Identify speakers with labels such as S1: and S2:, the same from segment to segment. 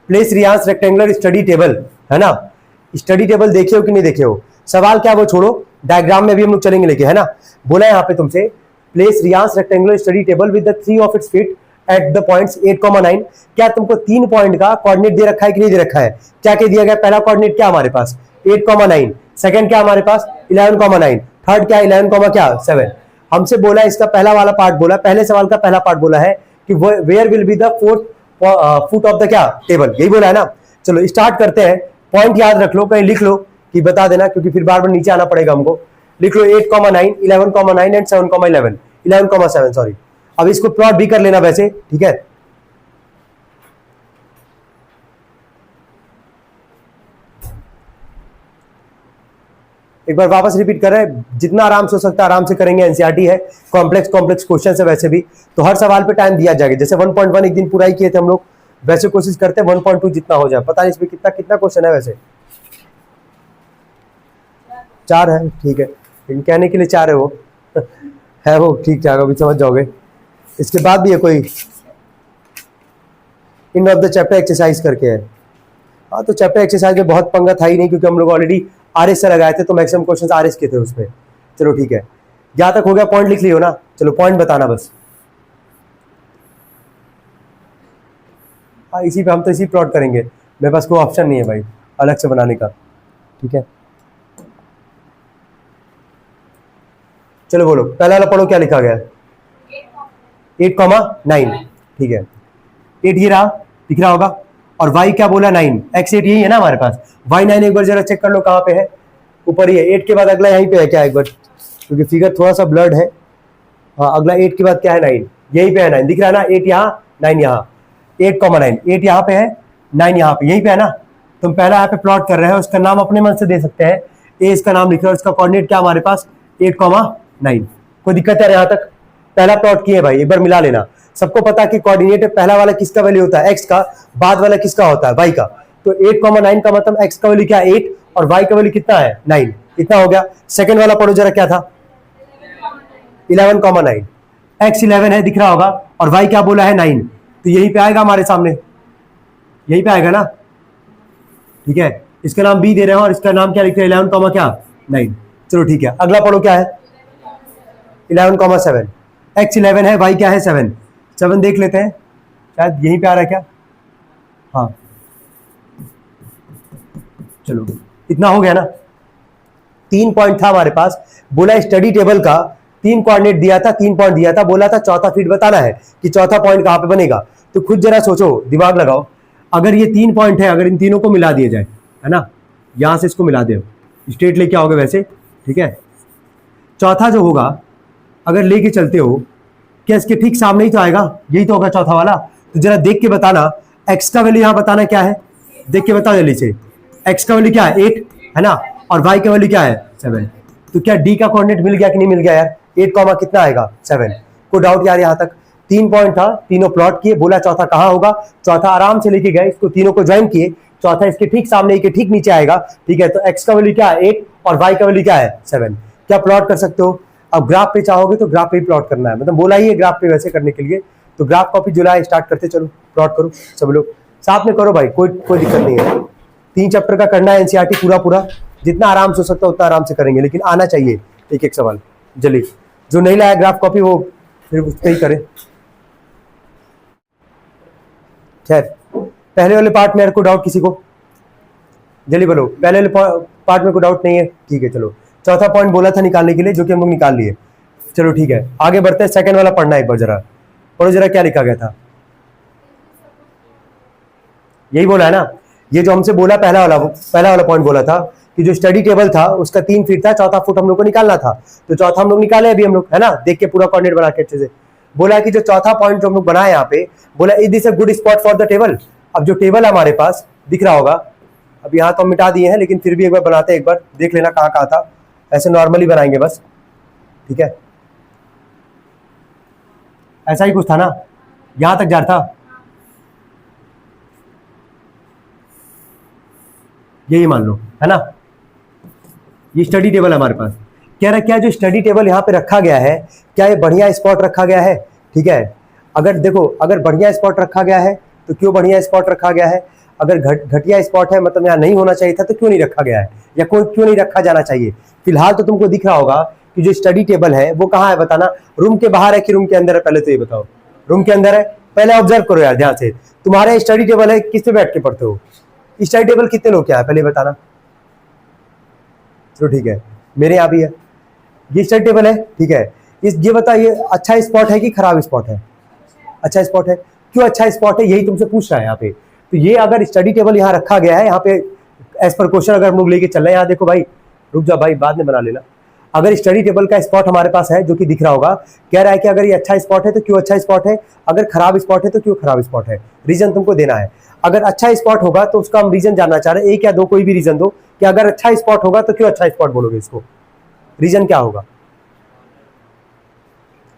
S1: Place रियांस rectangular study table, है ना। स्टडी टेबल देखे हो कि नहीं देखे हो? सवाल क्या वो छोड़ो, डायग्राम में भी हम लोग चलेंगे लेके, है ना। बोला यहाँ पे तुमसे प्लेस रियांस rectangular study table with the 3 of its feet at the points 8,9। क्या तुमको 3 पॉइंट का कोऑर्डिनेट दे रखा है कि नहीं दे रखा है? क्या क्या दिया गया? पहला कोऑर्डिनेट क्या हमारे पास 8,9, सेकंड क्या हमारे पास 11,9, थर्ड क्या 11,7। हमसे बोला इसका पहला वाला पार्ट बोला, पहले सवाल का पहला पार्ट बोला है कि where will be the 4th foot of the क्या टेबल, यही बोला है ना। चलो स्टार्ट करते हैं। पॉइंट याद रख लो, कहीं लिख लो कि बता देना, क्योंकि फिर बार बार नीचे आना पड़ेगा हमको। लिख लो 8,9, 11,9 एंड 7,11, 11,7 सॉरी। अब इसको प्लॉट भी कर लेना वैसे, ठीक है। एक बार वापस रिपीट कर रहे हैं, जितना आराम से हो सकता है आराम से करेंगे। एनसीईआरटी है, कॉम्प्लेक्स क्वेश्चन है वैसे भी, तो हर सवाल पे टाइम दिया जाएगा। जैसे 1.1 एक दिन पूरा ही किए थे हम लोग, वैसे कोशिश करते हैं 1.2 जितना हो जाए। पता नहीं इसमें कितना कितना क्वेश्चन है वैसे, 4 है, ठीक है। लेकिन कहने के लिए 4 है वो है वो ठीक ठाक, अभी समझ जाओगे। इसके बाद भी है कोई इन ऑफ द चैप्टर एक्सरसाइज करके है। हाँ, तो चैप्टर एक्सरसाइज में बहुत पंगा था ही नहीं, क्योंकि हम लोग ऑलरेडी आरएस से लगाए थे, तो मैक्सिमम क्वेश्चंस आरएस के थे उसमें। चलो ठीक है, जहां तक हो गया पॉइंट लिख लियो ना। चलो पॉइंट बताना बस। हाँ, इसी पे हम तो इसी प्लॉट करेंगे, मेरे पास कोई ऑप्शन नहीं है भाई अलग से बनाने का, ठीक है। चलो बोलो, पहला वाला पढ़ो, क्या लिखा गया है? 8,9, ठीक है। 8 ये रहा, दिख रहा होगा। और y क्या बोला 9, x8 यही है ना हमारे पास। y9 एक बार जरा चेक कर लो कहाँ पे है, ऊपर ही है। 8 के बाद अगला यहीं पे है क्या, एक बार, क्योंकि फिगर थोड़ा सा ब्लर्ड है। हाँ, अगला 8 के बाद क्या है 9, यहीं पे है 9, दिख रहा है ना। 8 यहाँ 9 यहाँ, 8,9, 8 यहाँ पे है, 9 यहाँ पे, यहीं पे है ना। तुम पहला यहाँ पे प्लॉट कर रहे हो, उसका नाम अपने मन से दे सकते हैं। ए इसका नाम लिख रहे हो, इसका कोऑर्डिनेट क्या हमारे पास 8,9। कोई दिक्कत है यहाँ तक? पहला प्लॉट किए भाई, एक बार मिला लेना। सबको पता कि कोऑर्डिनेट पहला वाला किसका वैल्यू होता है, x का, बाद वाला किसका होता है, y का। तो 8,9 का मतलब x का वैल्यू क्या है 8, और y का वैल्यू कितना है 9, इतना हो गया। सेकंड वाला पढ़ो जरा, क्या था 11,9, x 11 है, दिख रहा होगा, और y क्या बोला है 9, तो यहीं पे आएगा हमारे सामने, यहीं पे आएगा ना, ठीक है। इसका नाम b दे रहे हैं, और इसका नाम क्या लिख रहे हैं 11, क्या 9। चलो ठीक है, अगला पढ़ो क्या है 11,7, x 11 है, y क्या है 7 देख लेते हैं, शायद यहीं पे आ रहा है क्या। हाँ चलो, इतना हो गया ना। 3 पॉइंट था हमारे पास, बोला स्टडी टेबल का 3 कोऑर्डिनेट दिया था, 3 पॉइंट दिया था, बोला था चौथा फीट बताना है कि चौथा पॉइंट कहां पे बनेगा। तो खुद जरा सोचो, दिमाग लगाओ, अगर ये 3 पॉइंट है, अगर इन तीनों को मिला दिया जाए, है ना, यहां से इसको मिला दो, स्ट्रेट लेके आओगे वैसे, ठीक है। चौथा जो होगा अगर लेके चलते हो, क्या इसके ठीक सामने ही तो आएगा, यही तो होगा चौथा वाला। तो जरा देख के बताना, x का वैल्यू यहां बताना क्या है, देख के बताओ जल्दी से। x का वैल्यू क्या है 8, है ना, और y का वैल्यू क्या है 7। तो क्या d का कोऑर्डिनेट मिल गया कि नहीं मिल गया यार, 8 कॉमा कितना आएगा 7। कोई डाउट यार यहाँ तक? 3 पॉइंट था, तीनों प्लॉट किए, बोला चौथा कहाँ होगा, चौथा आराम से लेके गए, इसको तीनों को ज्वाइन किए, चौथा इसके ठीक सामने के ठीक नीचे आएगा, ठीक है। तो x का वैल्यू क्या है 8, और y का वैल्यू क्या है 7। क्या प्लॉट कर सकते हो? अब ग्राफ पे चाहोगे तो ग्राफ पे ही प्लॉट करना है, मतलब बोला ही है ग्राफ पे वैसे करने के लिए। तो ग्राफ कॉपी जुलाई स्टार्ट करते, चलो प्लॉट करो सब लोग साथ में करो भाई, कोई दिक्कत नहीं है। 3 चैप्टर का करना है एनसीईआरटी पूरा, जितना आराम से हो सकता है उतना आराम से करेंगे, लेकिन आना चाहिए एक एक सवाल जल्दी। जो नहीं लाया ग्राफ कॉपी वो फिर उस पर ही करे। खैर, पहले वाले पार्ट में कोई डाउट किसी को, जल्दी बोलो। पहले वाले पार्ट में कोई डाउट नहीं है, ठीक है। चलो, चौथा पॉइंट बोला था निकालने के लिए, जो कि हम लोग निकाल लिए। चलो ठीक है, आगे बढ़ते हैं। सेकंड वाला पढ़ना है एक बार जरा, पढ़ो जरा, क्या लिखा गया था। यही बोला है ना, ये जो हमसे बोला पहला वाला पॉइंट बोला था कि जो स्टडी टेबल था उसका 3 फीट था, चौथा फुट हम लोग को निकालना था। तो चौथा हम लोग निकाले अभी हम लोग, है ना, देख के पूरा कोऑर्डिनेट बना के अच्छे से। बोला कि जो चौथा पॉइंट जो हम लोग बनाए यहाँ पे, बोला is this a good spot for the table. अब जो टेबल हमारे पास दिख रहा होगा, अब यहाँ तो हम मिटा दिए हैं, लेकिन फिर भी एक बार बनाते हैं, एक बार देख लेना कहाँ कहाँ था। ऐसे नॉर्मली बनाएंगे बस, ठीक है। ऐसा ही कुछ था ना, यहां तक जा रहा था, यही मान लो, है ना। ये स्टडी टेबल है हमारे पास। कह रहा क्या जो स्टडी टेबल यहाँ पे रखा गया है, क्या ये बढ़िया स्पॉट रखा गया है, ठीक है। अगर देखो, अगर बढ़िया स्पॉट रखा गया है तो क्यों बढ़िया स्पॉट रखा गया है, अगर घटिया स्पॉट है, मतलब यहाँ नहीं होना चाहिए था, तो क्यों नहीं रखा गया है, या क्यों नहीं रखा जाना चाहिए। फिलहाल तो तुमको दिख रहा होगा कि जो स्टडी टेबल है वो कहाँ है, बताना। रूम के बाहर है कि रूम के अंदर है, पहले तो ये बताओ। रूम के अंदर है, पहले ऑब्जर्व करो यार ध्यान से। तुम्हारे स्टडी टेबल है, किस पे बैठ के पढ़ते हो? स्टडी टेबल कितने लोग क्या है पहले बताना। चलो ठीक है, मेरे यहाँ भी है, ये स्टडी टेबल है, ठीक है। ये बता, ये अच्छा स्पॉट है कि खराब स्पॉट है? अच्छा स्पॉट है। क्यों अच्छा स्पॉट है, यही तुमसे पूछ रहा है यहाँ पे। तो ये अगर स्टडी टेबल यहाँ रखा गया है, यहाँ पे एज पर क्वेश्चन अगर हम लोग लेके चल रहे हैं, यहाँ देखो भाई, रुक जाओ भाई, बाद में बना लेना। अगर स्टडी टेबल का स्पॉट हमारे पास है, जो कि दिख रहा होगा, कह रहा है कि अगर ये अच्छा स्पॉट है तो क्यों अच्छा स्पॉट है, अगर खराब स्पॉट है तो क्यों खराब स्पॉट है, रीजन तुमको देना है। अगर अच्छा स्पॉट होगा तो उसका हम रीजन जानना चाह रहे हैं, एक या दो, कोई भी रीजन दो कि अगर अच्छा स्पॉट होगा तो क्यों अच्छा स्पॉट बोलोगे इसको, रीजन क्या होगा।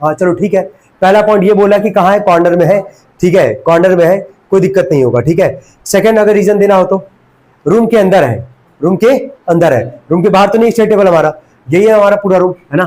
S1: हाँ चलो ठीक है, पहला पॉइंट ये बोला कि कहाँ है, कॉर्नर में है, ठीक है, कॉर्नर में है, कोई दिक्कत नहीं होगा, ठीक है। सेकंड अगर रीजन देना हो तो रूम के अंदर है, रूम के अंदर है, रूम के बाहर तो नहीं। स्टडी टेबल हमारा यही है, हमारा पूरा रूम है ना,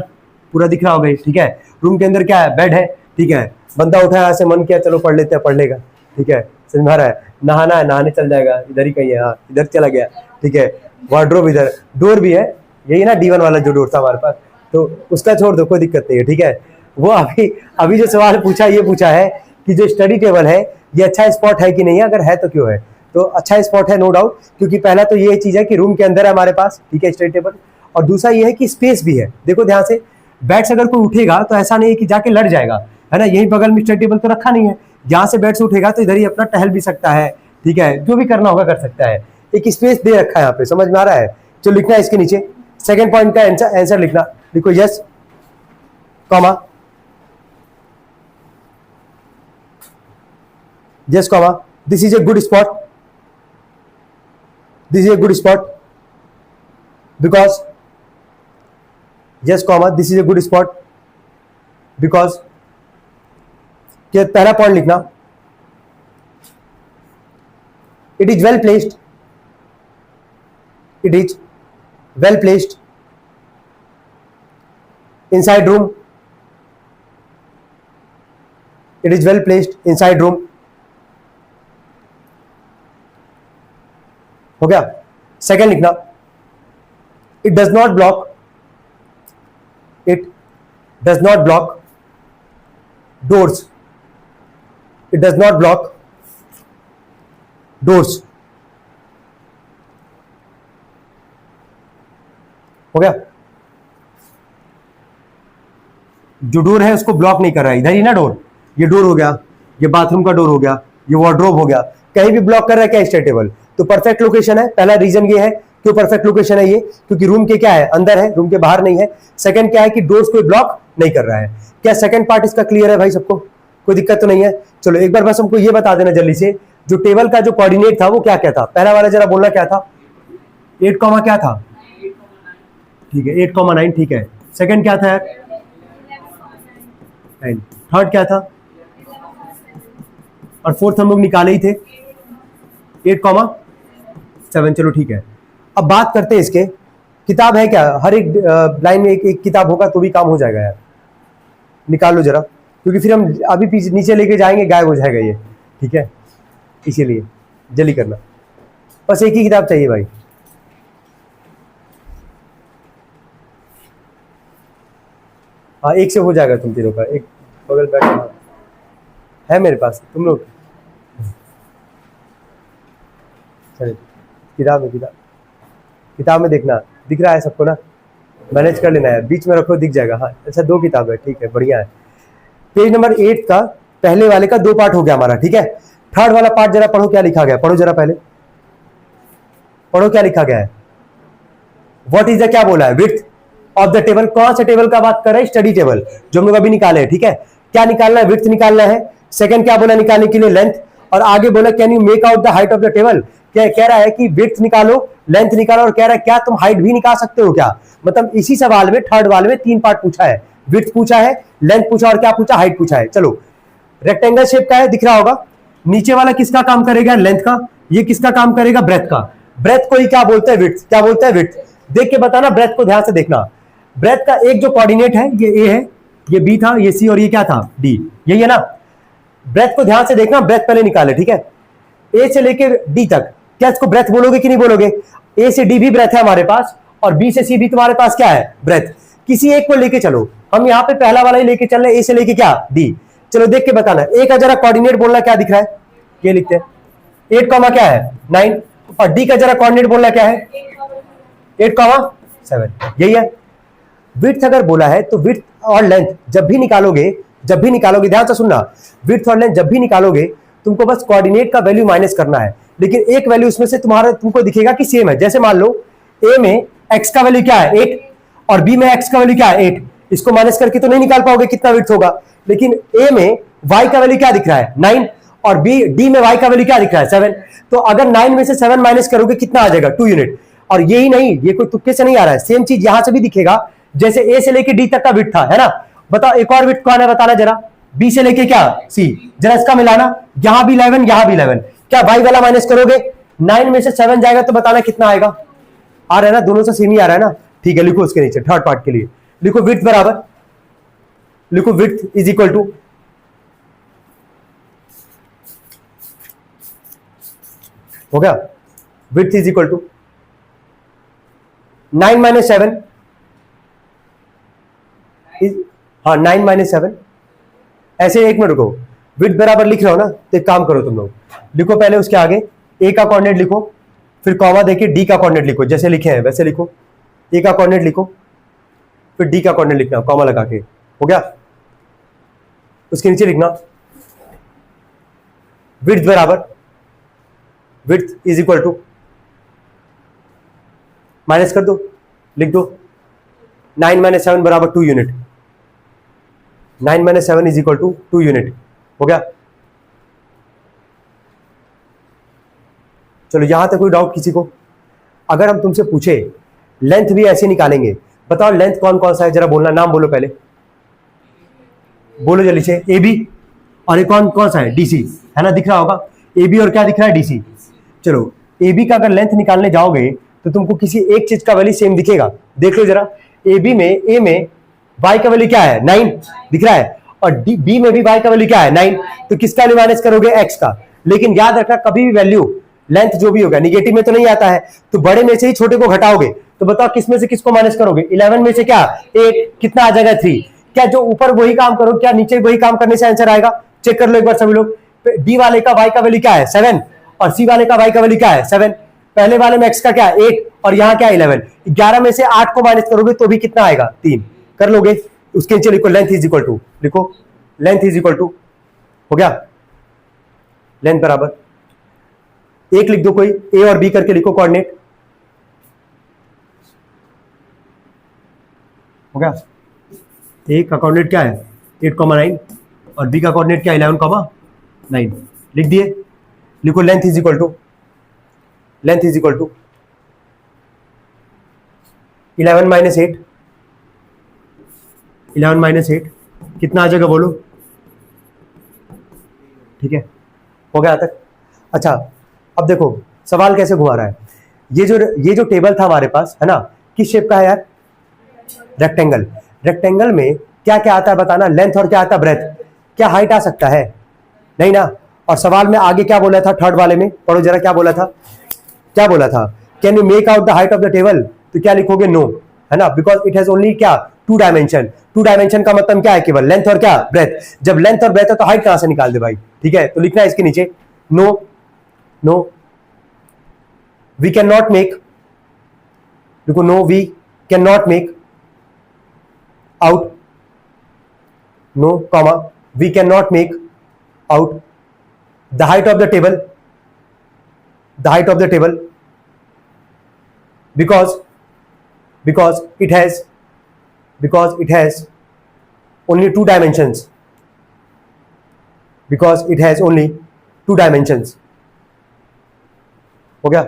S1: पूरा दिख रहा होगा, ठीक है। रूम के अंदर क्या है, बेड है, ठीक है। बंदा उठा ऐसे मन किया चलो पढ़ लेते हैं, पढ़ लेगा, ठीक है, समझ में आ रहा है। नहाना है, नहाने चल जाएगा, इधर ही कहीं है, हाँ इधर चला गया, ठीक है। वार्डरोब इधर, डोर भी है, यही ना D1 वाला जो डोर था हमारे पास, तो उसका छोड़ दो, कोई दिक्कत नहीं है, ठीक है। वो अभी जो सवाल पूछा, ये पूछा है कि जो स्टडी टेबल है ये अच्छा स्पॉट है कि नहीं है, अगर है तो क्यों है। तो अच्छा स्पॉट है नो डाउट, क्योंकि पहला तो ये चीज है कि रूम के अंदर है हमारे पास, ठीक है, स्टडी टेबल। और दूसरा ये है कि स्पेस भी है, देखो ध्यान से, बेड से अगर कोई उठेगा तो ऐसा नहीं है कि जाके लड़ जाएगा, है ना, यही बगल में स्टडी टेबल तो रखा नहीं है, जहां से बेड से उठेगा तो इधर ही अपना टहल भी सकता है, ठीक है, जो भी करना होगा कर सकता है। एक स्पेस दे रखा है यहाँ पे, समझ में आ रहा है। चलो लिखना है इसके नीचे, सेकेंड पॉइंट का आंसर लिखना, लिखो yes comma, yes comma, this is a good spot, this is a good spot because, yes comma, this is a good spot because, क्या पहला पॉइंट लिखना, it is well placed, it is well placed inside room, it is well placed inside room, हो गया। Second लिखना, it does not block, it does not block doors, it does not block doors, हो गया। जो door है उसको block नहीं कर रहा है, इधर ही ना डोर, ये डोर हो गया, ये बाथरूम का डोर हो गया, ये वार्डरोब हो गया, कहीं भी ब्लॉक कर रहा है क्या स्टडी टेबल, तो परफेक्ट लोकेशन है। पहला रीजन ये है क्यों परफेक्ट लोकेशन है ये, क्योंकि रूम के क्या है, अंदर है, रूम के बाहर नहीं है। सेकंड क्या है कि डोर्स कोई ब्लॉक नहीं कर रहा है। क्या सेकंड पार्ट इसका क्लियर है भाई सबको, कोई दिक्कत तो नहीं है। चलो एक बार बस हमको ये बता देना जल्दी से, जो टेबल का जो कोऑर्डिनेट था वो क्या क्या था, पहला वाला जरा बोलना क्या था, 8 कॉमा क्या था, ठीक है 8,9, ठीक है। सेकंड क्या था यार, 9, थर्ड क्या था, और फोर्थ हम लोग निकाले ही थे 8,7, चलो ठीक है। अब बात करते हैं इसके, किताब है क्या, हर एक लाइन में एक किताब होगा तो भी काम हो जाएगा यार, निकाल लो जरा, क्योंकि फिर हम अभी पीछे नीचे लेके जाएंगे गायब हो जाएगा ये, ठीक है, इसीलिए जल्दी करना, बस एक ही किताब चाहिए भाई। हाँ एक से हो जाएगा तुम तीनों का, एक बगल बैठा है मेरे पास, तुम लोग चलिए किताब में, किताब में देखना, दिख रहा है सबको ना, मैनेज कर लेना है, बीच में रखो दिख जाएगा। हाँ अच्छा 2 किताब है, ठीक है बढ़िया है। पेज नंबर 8 का पहले वाले का 2 पार्ट हो गया हमारा, ठीक है। थर्ड वाला पार्ट जरा पढ़ो क्या लिखा गया, पढ़ो जरा पहले, पढ़ो क्या लिखा गया है। व्हाट इज द, क्या बोला है, विड्थ ऑफ द टेबल, कौन से टेबल का बात कर रहे हैं, स्टडी टेबल जो हम लोग अभी निकाले हैं, ठीक है। क्या निकालना है, विड्थ निकालना है। सेकंड क्या बोला निकालने के लिए, लेंथ, और आगे बोला can you make out the height of the table, क्या कह रहा है कि विड्थ निकालो, लेंथ निकालो, और कह रहा है क्या तुम हाइट भी निकाल सकते हो क्या। मतलब इसी सवाल में थर्ड वाले में 3 पार्ट पूछा है, विड्थ पूछा है, लेंथ पूछा, और क्या पूछा, हाइट पूछा है। चलो रेक्टेंगल शेप का है, दिख रहा होगा, नीचे वाला किसका काम करेगा, लेंथ का, ये किसका काम करेगा, ब्रेथ का। ब्रेथ को ही क्या बोलते हैं, विड्थ, क्या बोलते हैं, विड्थ। देख के बताना, ब्रेथ को ध्यान से देखना। ब्रेथ का एक जो कोऑर्डिनेट है ये ए है, ये बी था, ये सी, और ये क्या था, डी, यही है ना। ब्रेथ को ध्यान से देखना, ब्रेथ पहले निकाले, ठीक है। ए से लेकर डी तक, क्या इसको ब्रेथ बोलोगे कि नहीं बोलोगे? ए से डी भी ब्रेथ है हमारे पास, और बी से सी भी तुम्हारे पास क्या है? ब्रेथ। किसी एक को लेके चलो, हम यहाँ पे पहला वाला ही लेके चल रहे हैं, ए से लेके क्या? डी। चलो देख के बताना, ए का जरा कोऑर्डिनेट बोलना क्या दिख रहा है? ये लिखते हैं 8 कॉमा क्या है? 9, और डी का जरा कोऑर्डिनेट बोलना क्या है? 8 कॉमा 7, यही है। विड्थ अगर बोला है तो विड्थ और लेंथ जब भी निकालोगे, ध्यान से सुनना, विड्थ और लेंथ जब भी निकालोगे तुमको बस कोऑर्डिनेट का वैल्यू माइनस करना है, लेकिन एक वैल्यू उसमें से तुमको दिखेगा कि सेम है। जैसे मान लो ए में x का वैल्यू क्या है? 8, और b में x का वैल्यू क्या है? 8। इसको माइनस करके तो नहीं निकाल पाओगे कितना विड्थ होगा, लेकिन a में y का वैल्यू क्या दिख रहा है? 9, और d में y का वैल्यू क्या दिख रहा है? 7। तो अगर 9 में से 7 माइनस करोगे कितना आ जाएगा? 2 यूनिट। और यही नहीं, ये कोई तुक्के से नहीं आ रहा है, सेम चीज यहां से भी दिखेगा। जैसे ए से लेके डी तक का विड्थ था, है ना? बताओ एक और विड्थ कौन है, बताना जरा। बी से लेके क्या? सी। जरा इसका मिलाना, यहां भी 11, यहां भी 11। क्या वाई वाला माइनस करोगे? 9 में से 7 जाएगा तो बताना कितना आएगा? आ रहा है ना, दोनों से सेम ही आ रहा है ना? ठीक है, लिखो उसके नीचे थर्ड पार्ट के लिए, लिखो विड्थ बराबर, लिखो विड्थ इज इक्वल टू, हो गया, width is equal to 9 minus 7, हाँ 9 माइनस 7। ऐसे एक मिनट रुको, विड्थ बराबर लिख रहे हो ना, तो एक काम करो तुम लोग, लिखो पहले उसके आगे ए का कोऑर्डिनेट लिखो, फिर कॉमा देके डी का कोऑर्डिनेट लिखो, जैसे लिखे हैं वैसे लिखो। ए का कोऑर्डिनेट लिखो, फिर डी का कोऑर्डिनेट लिखना कॉमा लगा के, हो गया। उसके नीचे लिखना विड्थ बराबर, width is equal to, minus कर दो, लिख दो 9 माइनस 7 बराबर 2 unit. 9 minus 7 is equal to 2 unit, हो गया। चलो यहां तक कोई डाउट किसी को? अगर हम तुमसे पूछे लेंथ भी ऐसे निकालेंगे, बताओ लेंथ कौन कौन सा है, जरा बोलना, नाम बोलो पहले, बोलो जल्दी से। ए बी, और एक कौन कौन सा है? डीसी, है ना, दिख रहा होगा ए बी, और क्या दिख रहा है? डीसी। चलो ए बी का अगर लेंथ निकालने जाओगे तो तुमको किसी एक चीज का वैल्यू सेम दिखेगा, देख लो जरा। ए बी में, ए में y का वैल्यू क्या है? 9 दिख रहा है, और बी में भी y का वैल्यू क्या है? 9। तो किसका वैल्यू माइनस करोगे? x का। लेकिन याद रखना, कभी भी वैल्यू लेंथ जो भी होगा निगेटिव में तो नहीं आता है, तो बड़े में से ही छोटे को घटाओगे, तो बताओ किस में से किसको माइनस करोगे? 11 में से क्या? 8, कितना आ जाएगा? 3। क्या जो ऊपर वही काम करो, क्या नीचे वही काम करने से आंसर आएगा? चेक कर लो एक बार सभी लोग। डी वाले का y का वैल्यू क्या है? 7, और सी वाले का y का वैल्यू क्या है? 7। पहले वाले में x का क्या? 8, और यहाँ क्या? 11। 11 में से 8 को माइनस करोगे तो भी कितना आएगा? 3। कर लोगे? उसके नीचे लिखो लेंथ इज इक्वल टू, लिखो लेंथ इज इक्वल टू, हो गया, लेंथ बराबर, एक लिख दो कोई, ए और बी करके लिखो कोऑर्डिनेट, हो गया। ए का कोऑर्डिनेट क्या है? 8,9, और बी का कोऑर्डिनेट क्या? 11,9। लिख दिए? लिखो length is equal to, length is equal to 11 minus 8, 11 minus 8 कितना आ जाएगा बोलो? ठीक है, हो गया तक? अच्छा, अब देखो सवाल कैसे घुमा रहा है। ये जो टेबल था हमारे पास, है ना, किस शेप का है यार? रेक्टेंगल। रेक्टेंगल में क्या क्या आता है बताना? लेंथ और क्या आता है? ब्रेथ। क्या हाइट आ सकता है? नहीं ना। और सवाल में आगे क्या बोला था? थर्ड वाले में पढ़ो जरा, क्या बोला था? क्या बोला था? Can you make out the height of the table? तो क्या लिखोगे? नो, है ना, बिकॉज इट हैज ओनली क्या? 2 डायमेंशन। 2 डायमेंशन का मतलब क्या है? केवल लेंथ और क्या? ब्रेथ। जब लेंथ और ब्रेथ है तो हाइट कहां से निकाल दे भाई? ठीक है, तो लिखना है इसके नीचे no, no we can not make, देखो no we can not make out, no comma we can not make out the height of the table, the height of the table, because it has only 2 dimensions, because it has only 2 dimensions, हो गया।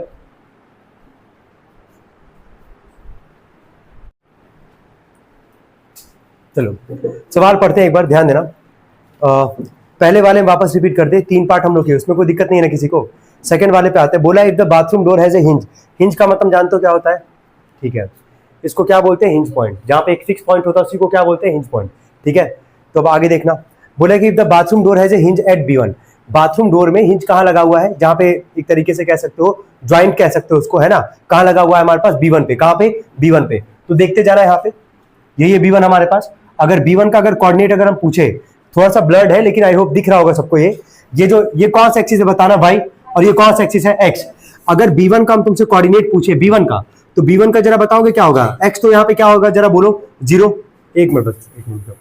S1: चलो सवाल पढ़ते हैं एक बार, ध्यान देना। पहले वाले में वापस रिपीट कर दे, 3 पार्ट हम लोग किए, उसमें कोई दिक्कत नहीं है ना किसी को। सेकंड वाले पे आते हैं। बोला if the bathroom door has a hinge, hinge का मतलब जानते हो क्या होता है? ठीक है, इसको क्या बोलते हैं? Hinge point. जहां पे एक फिक्स पॉइंट होता है उसी को क्या बोलते हैं? Hinge point. ठीक है, तो अब आगे देखना। बोला कि if the bathroom door has a hinge at B1, bathroom door में हिंज कहाँ लगा हुआ है, जहां पे एक तरीके से कह सकते हो ज्वाइंट कह सकते हो उसको, है ना, कहाँ लगा हुआ है हमारे पास B1 पे, कहाँ पे B1 पे। तो देखते जाना यहाँ पे, ये B1 हमारे पास। अगर B1 का अगर कोऑर्डिनेट अगर हम पूछे, थोड़ा सा ब्लर्ड है लेकिन आई होप दिख रहा होगा सबको, ये जो ये कौन सा एक्सिस है बताना y, और ये कौन सा एक्सिस है x। अगर B1 का हम तुमसे कोऑर्डिनेट पूछे B1 का, तो B1 का जरा बताओगे क्या होगा, x तो यहाँ पे क्या होगा जरा बोलो, 0। एक मिनट बस, एक मिनट।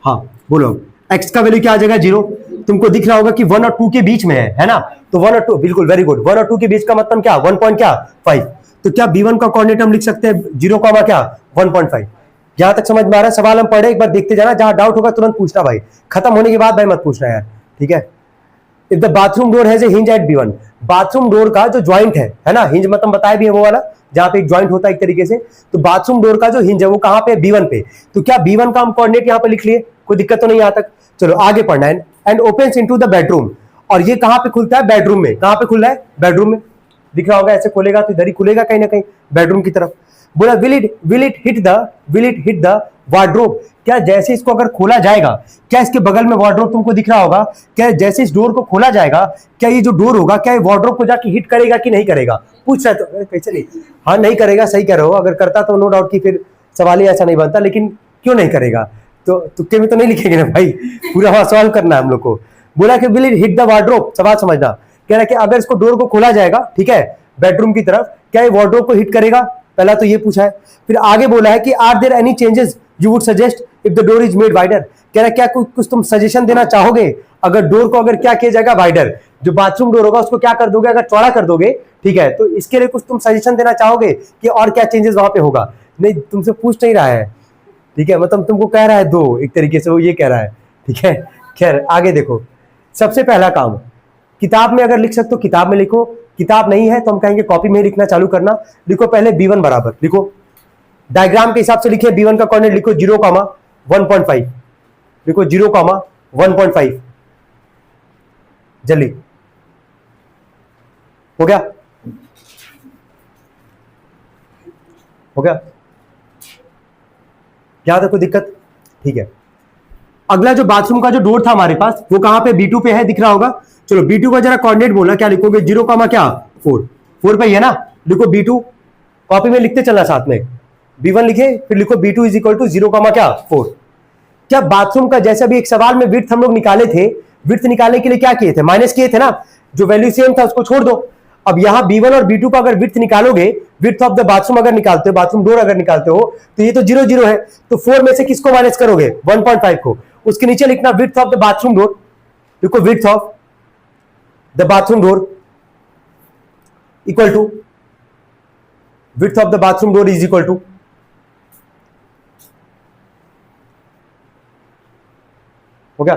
S1: हाँ बोलो, x का वैल्यू क्या आ जाएगा, 0। तुमको दिख रहा होगा कि 1 और 2 के बीच में है ना, तो 1 और 2, बिल्कुल वेरी गुड, 1 और 2 के बीच का मतलब क्या, 1.5। तो क्या B1 का कोऑर्डिनेट हम लिख सकते हैं 0, क्या 1.5। यहां तक समझ में आ रहा है, सवाल हम पढ़े, एक बार देखते जाना, जहां डाउट होगा तुरंत पूछना भाई, खत्म होने के बाद भाई मत पूछना यार, ठीक है। If the bathroom door has a hinge at B1, bathroom door का जो ज्वाइंट है ना, हिंज मतलब बताया भी है वो वाला जहां पे एक ज्वाइंट होता है एक तरीके से, तो बाथरूम डोर का जो हिंज है वो कहां पे, B1 पे। तो क्या B1 का हम कोऑर्डिनेट यहां पे लिख लिए, कोई दिक्कत तो नहीं यहां तक। चलो आगे पढ़ना है। And opens into the bedroom, और ये कहां पे खुलता है, बेडरूम में। कहां पे खुल रहा है, बेडरूम में। दिख रहा होगा, ऐसे खोलेगा तो इधर ही खुलेगा कहीं ना कहीं, बेडरूम की तरफ। बोला will it hit the wardrobe, क्या जैसे इसको अगर खोला जाएगा, क्या इसके बगल में वार्डरोब तुमको दिख रहा होगा, क्या जैसे इस डोर को खोला जाएगा, क्या ये जो डोर होगा क्या ये वार्डरोब को जाके हिट करेगा कि नहीं करेगा, पूछ रहा है। तो कैसे नहीं, हाँ नहीं करेगा, सही कह रहे हो, अगर करता तो नो डाउट कि फिर सवाल ही ऐसा नहीं बनता, लेकिन क्यों नहीं करेगा, तो तुक्के में तो नहीं लिखेंगे ना भाई, पूरा वहां सवाल करना है हम लोग को। बोला कि will it hit the wardrobe, सवाल समझना, कह रहा है कि अगर इसको डोर को खोला जाएगा, ठीक है, बेडरूम की तरफ, क्या ये वार्डरोब को हिट करेगा, पहला तो ये पूछा है। फिर आगे बोला है कि are there any changes you would suggest if the door is made wider, कह रहा है क्या कुछ तुम सजेशन देना चाहोगे, अगर डोर को अगर क्या किया जाएगा वाइडर, जो बाथरूम डोर होगा उसको क्या कर दोगे, अगर चौड़ा कर दोगे, ठीक है, तो इसके लिए कुछ तुम सजेशन देना चाहोगे कि और क्या चेंजेस वहां पे होगा। नहीं, तुमसे पूछ नहीं रहा है, ठीक है, मतलब तुमको कह रहा है दो, एक तरीके से वो ये कह रहा है, ठीक है। खैर आगे देखो, सबसे पहला काम, किताब में अगर लिख सकते हो किताब में लिखो, किताब नहीं है तो हम कहेंगे कॉपी में लिखना चालू करना। लिखो पहले B1 बराबर, लिखो डायग्राम के हिसाब से लिखे, B1 का कोऑर्डिनेट लिखो 0,1.5, लिखो 0,1.5, जल्दी हो गया, हो गया, यहां तक कोई दिक्कत, ठीक है। अगला जो बाथरूम का जो डोर था हमारे पास, वो कहां पे, B2 पे है, दिख रहा होगा। चलो B2 का जरा कोऑर्डिनेट बोलना, क्या लिखोगे, 0, क्या 4 पे ही है ना, लिखो B2, कॉपी में लिखते चलना साथ में, B1 लिखे फिर लिखो B2 इज इक्वल टू 0, क्या 4। क्या बाथरूम का जैसे भी एक सवाल में विड्थ हम लोग निकाले थे, विड्थ निकालने के लिए क्या किए थे, माइनस किए थे ना, जो वैल्यू सेम था उसको छोड़ दो। अब यहां B1 और B2 का अगर विड्थ निकालोगे, विड्थ ऑफ द बाथरूम अगर निकालते हो, बाथरूम डोर अगर निकालते हो, तो ये तो 0 0 है, तो 4 में से किसको माइनस करोगे, 1.5 को, उसके नीचे लिखना width of the bathroom door, लिखो width of the bathroom door equal to, width of the bathroom door is equal to, हो गया।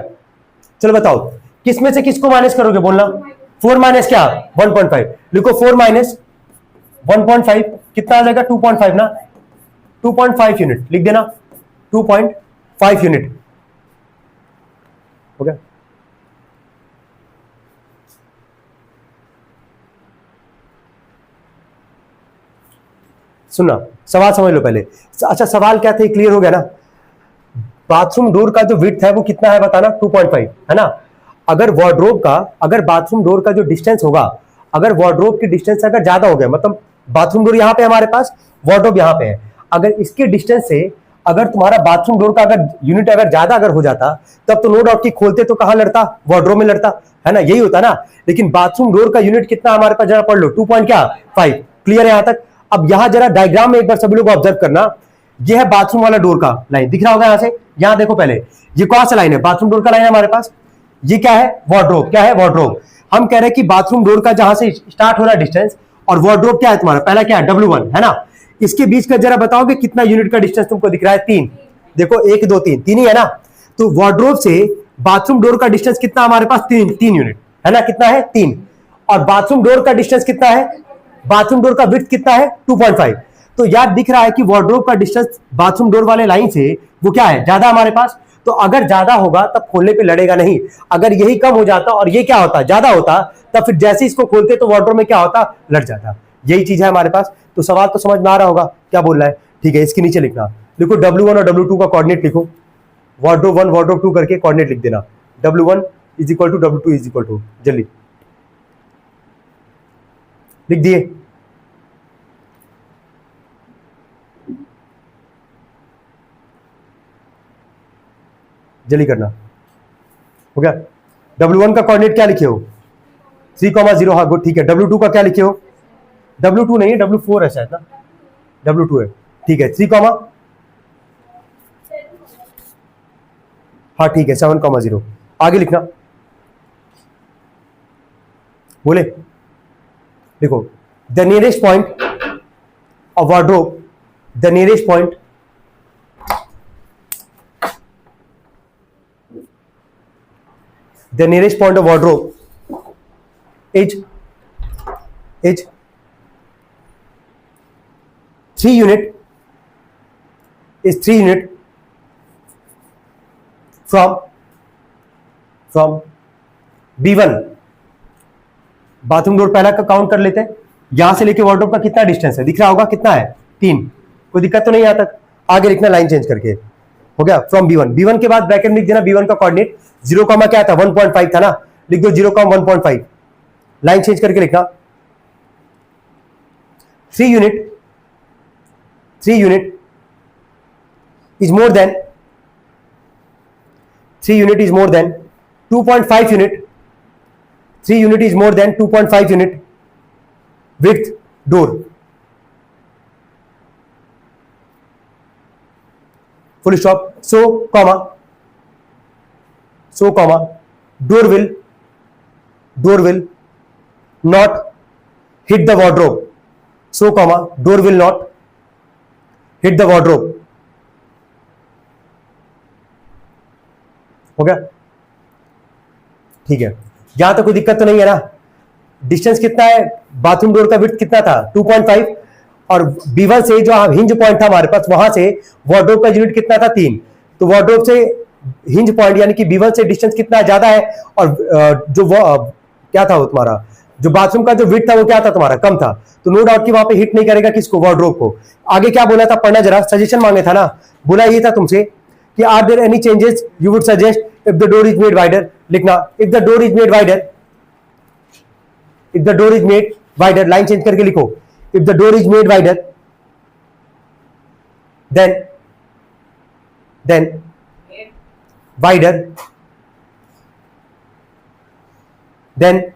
S1: चलो बताओ किसमें से किसको माइनस करोगे, बोलना, 4 माइनस क्या 1.5, लिखो 4 माइनस 1.5 कितना आ जाएगा, 2.5 ना, 2.5 यूनिट लिख देना, 2.5 यूनिट, हो गया। सुनना, सवाल समझ लो पहले। अच्छा सवाल क्या था, क्लियर हो गया ना। बाथरूम डोर का जो विड्थ है वो कितना है बताना, 2.5 है ना। अगर वार्डरोब का, अगर बाथरूम डोर का जो डिस्टेंस होगा, अगर वार्डरोब की डिस्टेंस अगर ज्यादा हो गया, मतलब बाथरूम डोर यहां पे हमारे पास, वार्डरोब यहां पे है, अगर इसके डिस्टेंस से अगर तुम्हारा बाथरूम डोर का अगर यूनिट अगर ज्यादा अगर हो जाता, तब तो नो डाउट की खोलते तो कहां लड़ता, वार्डरोब में लड़ता, है ना, यही होता ना। लेकिन बाथरूम डोर का यूनिट कितना हमारे पास, जरा पढ़ लो, 2.5, क्लियर है यहां तक। अब यहां जरा डायग्राम में एक बार सभी लोग ऑब्जर्व करना, ये है बाथरूम वाला डोर का लाइन, दिख रहा होगा यहां से, यहां देखो पहले, ये कौन सा लाइन है, बाथरूम डोर का लाइन है हमारे पास, ये क्या है, वार्डरोब, क्या है, वार्डरोब। हम कह रहे हैं कि बाथरूम डोर का जहां से स्टार्ट हो रहा है डिस्टेंस, और वार्डरोब क्या है तुम्हारा, पहला क्या है, W1 है ना, इसके बीच का जरा बताओगे कितना यूनिट का डिस्टेंस तुमको दिख रहा है, 3, देखो 1 2 3, 3 ही है ना। तो वार्डरोब से बाथरूम डोर का डिस्टेंस कितना हमारे पास, 3 यूनिट है ना, कितना है 3, और बाथरूम डोर का डिस्टेंस कितना है, बाथरूम डोर का विड्थ कितना है, 2.5। तो यार दिख रहा है कि वार्डरोब का डिस्टेंस बाथरूम डोर वाले लाइन से वो क्या है, ज्यादा हमारे पास। तो अगर ज्यादा होगा तब खोलने पे लड़ेगा नहीं, अगर यही कम हो जाता और ये क्या होता, ज्यादा होता, तब फिर जैसे इसको खोलते तो वार्डरोब में क्या होता, लड़ जाता। यही चीज है हमारे पास। तो सवाल तो समझ में आ रहा होगा क्या बोल रहा है, ठीक है। इसके नीचे लिखना लिखो W1 और W2 का कोऑर्डिनेट लिखो, वार्डरोब 1 वार्डरोब 2 करके कोऑर्डिनेट लिख देना, W1 is equal to W2 is equal to, जल्दी लिख दिए। जल्दी करना, हो गया। W1 का कोऑर्डिनेट क्या लिखे हो, 3,0, हाँ गुड, ठीक है। W2 का क्या लिखे हो, W2 नहीं है, W4 है शायद ना, W2 है, ठीक है। 3, हाँ ठीक है, 7,0। आगे लिखना, बोले देखो, the nearest point of wardrobe, the nearest point of wardrobe is 3 unit from B1, bathroom door पहला का काउंट कर लेते हैं, यहां से लेके वार्डरोब का कितना डिस्टेंस है, दिख रहा होगा कितना है, 3, कोई दिक्कत तो नहीं यहां तक। आगे लिखना लाइन चेंज करके, हो गया। फ्रॉम B1 के बाद ब्रैकेट में लिख देना B1 का कोऑर्डिनेट 0, क्या था 1.5 था ना, लिख दो 0,1.5, लाइन चेंज करके लिखना। 3 unit is more than 2.5 unit, 3 unit is more than 2.5 unit width door, full stop, so comma door will not hit the wardrobe, so comma door will not hit the wardrobe, हो गया, ठीक है। यहां तक कोई दिक्कत तो नहीं है ना। डिस्टेंस कितना है, बाथरूम डोर का विड्थ कितना था 2.5, और B1 से जो हिंज पॉइंट था हमारे पास, वहां से वार्डरोब का यूनिट कितना था 3, तो वार्डरोब से हिंज पॉइंट यानी कि B1 से डिस्टेंस कितना ज्यादा है, और जो क्या था वो तुम्हारा जो बाथरूम का जो विड्थ था वो क्या था तुम्हारा कम था, तो नो डाउट कि वहां पे हिट नहीं करेगा किसको, वार्डरोब को। आगे क्या बोला था, पढ़ना जरा, सजेशन मांगे था ना, बोला ये था तुमसे कि are there any changes you would suggest if the door is made wider, लिखना if the door is made wider, line change करके लिखो, if the door is made wider then wider, then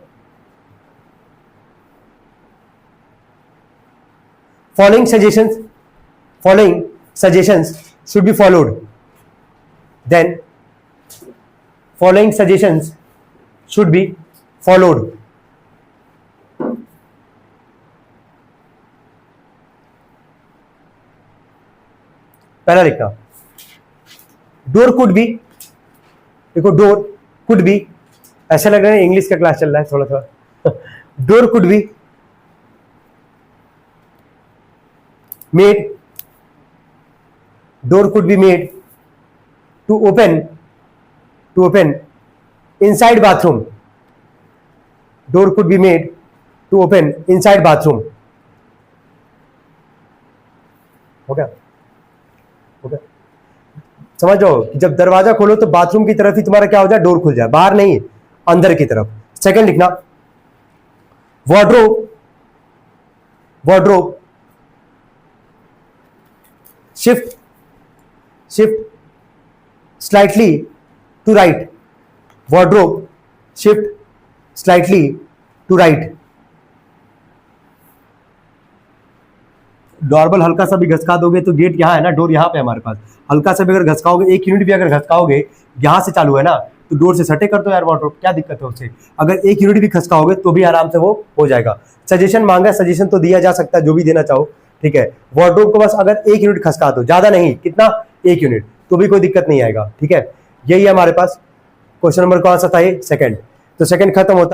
S1: following suggestions should be followed, then following suggestions should be followed, पहला लिखना। Door could B, देखो door could B, ऐसा लग रहा है English का क्लास चल रहा है थोड़ा थोड़ा। Door could be made to open inside bathroom, door could be made to open inside bathroom, हो गया। समझो कि जब दरवाजा खोलो तो बाथरूम की तरफ ही तुम्हारा क्या हो जाए, डोर खुल जाए, बाहर नहीं अंदर की तरफ। सेकंड लिखना, wardrobe shift slightly to right, wardrobe shift slightly to right. Normal हल्का सा भी घसका दोगे तो गेट यहाँ है ना, डोर यहाँ पे हमारे पास, हल्का सा भी अगर घसकाओगे, 1 यूनिट भी अगर घसकाओगे, यहाँ से चालू है ना, तो डोर से सटे कर दो यार वार्डरोब, क्या दिक्कत है उससे। अगर 1 यूनिट भी खसकाओगे तो भी आराम से वो हो जाएगा। सजेशन मांगा, सजेशन तो दिया जा सकता है जो भी देना चाहो, ठीक है। वार्डरोब को बस अगर 1 यूनिट खसका दो, ज्यादा नहीं, कितना 1 यूनिट, तो भी कोई दिक्कत नहीं आएगा, ठीक है। यही है हमारे पास। क्वेश्चन नंबर कौन सा था ये, सेकंड। तो सेकंड खत्म होता है।